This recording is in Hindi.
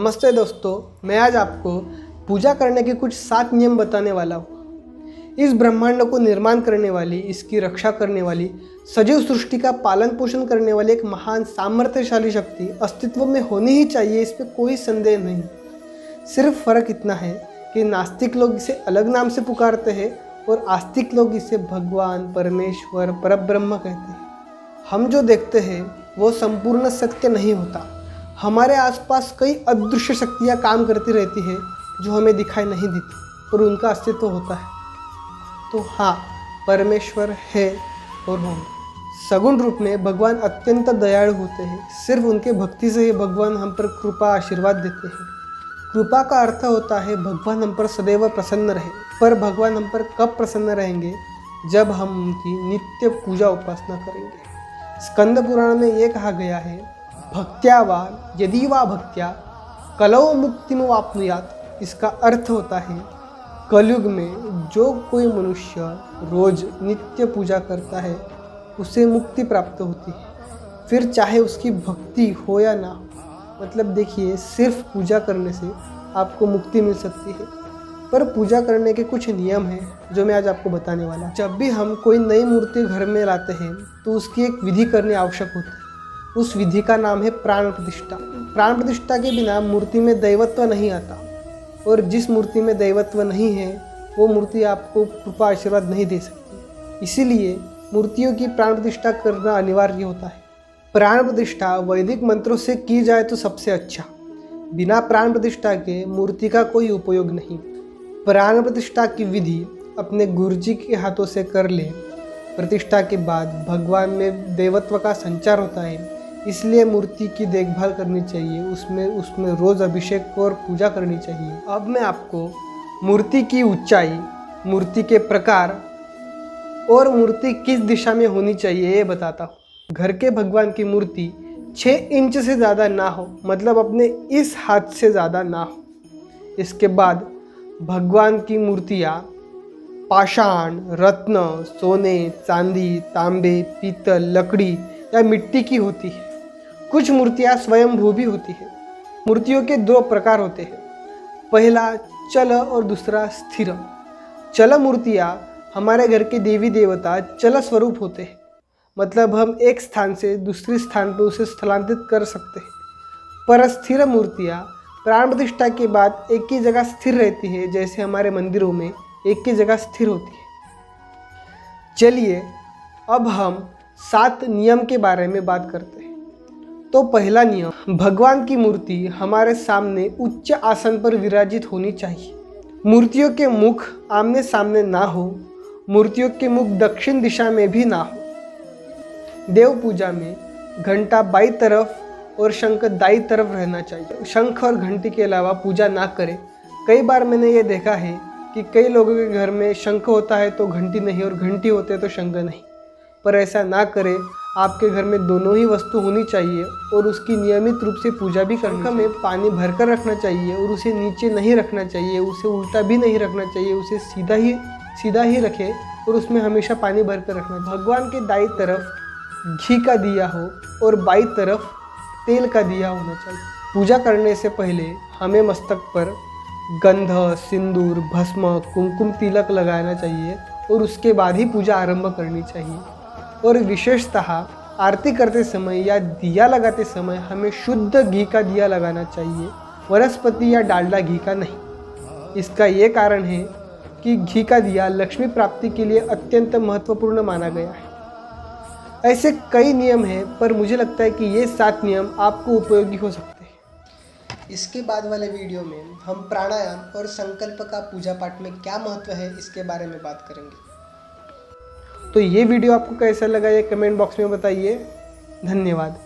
नमस्ते दोस्तों, मैं आज आपको पूजा करने के कुछ 7 नियम बताने वाला हूँ। इस ब्रह्मांड को निर्माण करने वाली, इसकी रक्षा करने वाली, सजीव सृष्टि का पालन पोषण करने वाली एक महान सामर्थ्यशाली शक्ति अस्तित्व में होनी ही चाहिए, इस पर कोई संदेह नहीं। सिर्फ फर्क इतना है कि नास्तिक लोग इसे अलग नाम से पुकारते हैं और आस्तिक लोग इसे भगवान, परमेश्वर, परब्रह्म कहते हैं। हम जो देखते हैं वो संपूर्ण सत्य नहीं होता। हमारे आसपास कई अदृश्य शक्तियाँ काम करती रहती है जो हमें दिखाई नहीं देती और उनका अस्तित्व होता है। तो हाँ, परमेश्वर है और होंगे। सगुण रूप में भगवान अत्यंत दयालु होते हैं। सिर्फ उनके भक्ति से ही भगवान हम पर कृपा आशीर्वाद देते हैं। कृपा का अर्थ होता है भगवान हम पर सदैव प्रसन्न रहे। पर भगवान हम पर कब प्रसन्न रहेंगे? जब हम उनकी नित्य पूजा उपासना करेंगे। स्कंद पुराण में ये कहा गया है, भक्त्या वा यदि वा भक्त्या कलौ मुक्तिम वाप्नुयात्। इसका अर्थ होता है कलयुग में जो कोई मनुष्य रोज नित्य पूजा करता है उसे मुक्ति प्राप्त होती है, फिर चाहे उसकी भक्ति हो या ना हो। मतलब देखिए, सिर्फ पूजा करने से आपको मुक्ति मिल सकती है। पर पूजा करने के कुछ नियम हैं जो मैं आज आपको बताने वाला हूँ। जब भी हम कोई नई मूर्ति घर में लाते हैं तो उसकी एक विधि करनी आवश्यक होती है। उस विधि का नाम है प्राण प्रतिष्ठा। प्राण प्रतिष्ठा के बिना मूर्ति में दैवत्व नहीं आता, और जिस मूर्ति में दैवत्व नहीं है वो मूर्ति आपको कृपा आशीर्वाद नहीं दे सकती। इसीलिए मूर्तियों की प्राण प्रतिष्ठा करना अनिवार्य होता है। प्राण प्रतिष्ठा वैदिक मंत्रों से की जाए तो सबसे अच्छा। बिना प्राण प्रतिष्ठा के मूर्ति का कोई उपयोग नहीं। प्राण प्रतिष्ठा की विधि अपने गुरुजी के हाथों से कर ले। प्रतिष्ठा के बाद भगवान में देवत्व का संचार होता है, इसलिए मूर्ति की देखभाल करनी चाहिए। उसमें रोज़ अभिषेक और पूजा करनी चाहिए। अब मैं आपको मूर्ति की ऊंचाई, मूर्ति के प्रकार और मूर्ति किस दिशा में होनी चाहिए ये बताता हूँ। घर के भगवान की मूर्ति 6 इंच से ज़्यादा ना हो, मतलब अपने इस हाथ से ज़्यादा ना हो। इसके बाद भगवान की मूर्तियाँ पाषाण, रत्न, सोने, चांदी, तांबे, पीतल, लकड़ी या मिट्टी की होती है। कुछ मूर्तियाँ स्वयंभू भी होती है। मूर्तियों के 2 प्रकार होते हैं, पहला चल और दूसरा स्थिर। चल मूर्तियाँ हमारे घर के देवी देवता चल स्वरूप होते हैं, मतलब हम एक स्थान से दूसरे स्थान पर उसे स्थलांतरित कर सकते हैं। पर स्थिर मूर्तियाँ प्राण प्रतिष्ठा के बाद एक ही जगह स्थिर रहती है, जैसे हमारे मंदिरों में एक ही जगह स्थिर होती है। चलिए अब हम 7 नियम के बारे में बात करते हैं। तो पहला नियम, भगवान की मूर्ति हमारे सामने उच्च आसन पर विराजित होनी चाहिए। मूर्तियों के मुख आमने सामने ना हो, मूर्तियों के मुख दक्षिण दिशा में भी ना हो। देव पूजा में घंटा बाईं तरफ और शंख दाईं तरफ रहना चाहिए। शंख और घंटी के अलावा पूजा ना करें। कई बार मैंने ये देखा है कि कई लोगों के घर में शंख होता है तो घंटी नहीं, और घंटी होते तो शंख नहीं। पर ऐसा ना करें। आपके घर में दोनों ही वस्तु होनी चाहिए और उसकी नियमित रूप से पूजा भी करनी चाहिए। में पानी भरकर रखना चाहिए और उसे नीचे नहीं रखना चाहिए, उसे उल्टा भी नहीं रखना चाहिए, उसे सीधा ही रखें और उसमें हमेशा पानी भरकर रखना चाहिए। भगवान के दाईं तरफ घी का दिया हो और बाईं तरफ तेल का दिया होना चाहिए। पूजा करने से पहले हमें मस्तक पर गंध, सिंदूर, भस्म, कुमकुम तिलक लगाना चाहिए और उसके बाद ही पूजा आरंभ करनी चाहिए। और विशेषतः आरती करते समय या दिया लगाते समय हमें शुद्ध घी का दिया लगाना चाहिए, वनस्पति या डालडा घी का नहीं। इसका ये कारण है कि घी का दिया लक्ष्मी प्राप्ति के लिए अत्यंत महत्वपूर्ण माना गया है। ऐसे कई नियम हैं, पर मुझे लगता है कि ये 7 नियम आपको उपयोगी हो सकते हैं। इसके बाद वाले वीडियो में हम प्राणायाम और संकल्प का पूजा पाठ में क्या महत्व है इसके बारे में बात करेंगे। तो ये वीडियो आपको कैसा लगा ये कमेंट बॉक्स में बताइए। धन्यवाद।